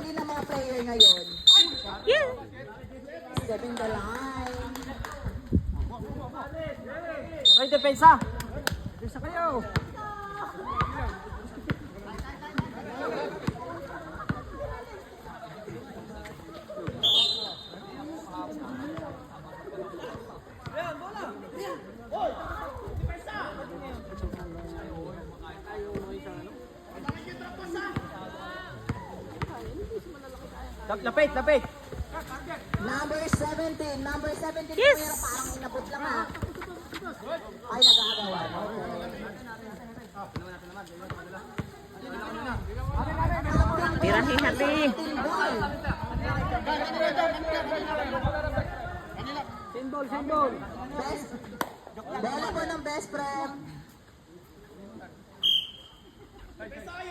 ready na mga player ngayon. Yeah. Stepping the line. Ay, depensa! Depensa kayo! Lapit, lapit! Number 17. Number 17. Yes! Pero parang inabot lang ha. Ay, nag-aagawan. Okay. Tirahin hati. Sindol, sindol! Best. Bola po ng best friend.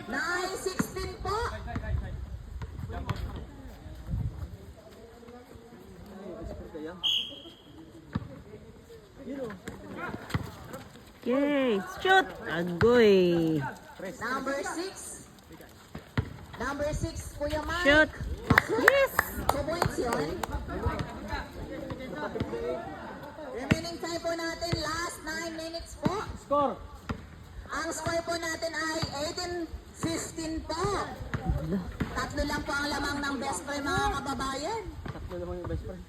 9-16 po. Okay, shoot. Agoy. Number 6. Number 6, Kuya Mike. Shoot. Yes. 2 points yun. Remaining time po natin, last 9 minutes po. Score! Ang score po natin ay 18-15 po. Tatlo lang po ang lamang ng best friend mga kababayan. Tatlo naman yung best friend.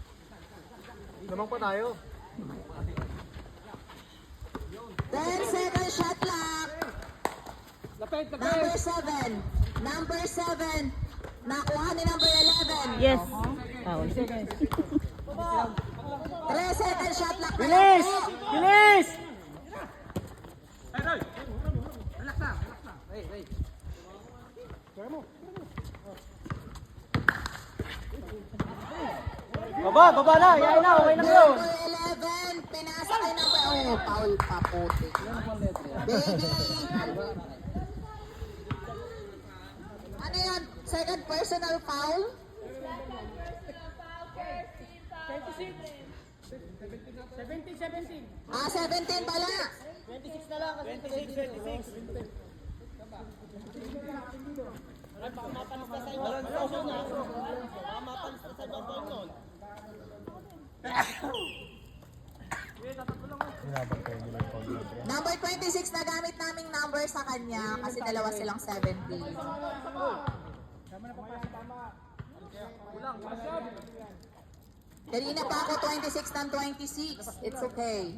Lamang pa tayo. 10 second shot clock. Lapit, Number 7. Number 7. Nakuha ni number 11. Yes. Foul. 3 second shot clock. na lang Bilis! po. Bilis! Baba, baba na! Yain na, okay na yun! Number 11. Pinasa kay number... Oh, foul pa puti. Baby. Ano yan? Second personal foul? 17. Ah, 17 pala. 26 na lang kasi 26. Ay, baka mapalis na sa ibang portion na. Baka mapalis na sa ibang portion. Number 26 na gamit naming number sa kanya kasi dalawa silang 70. Kanina pa ako 26 ng 26. It's okay.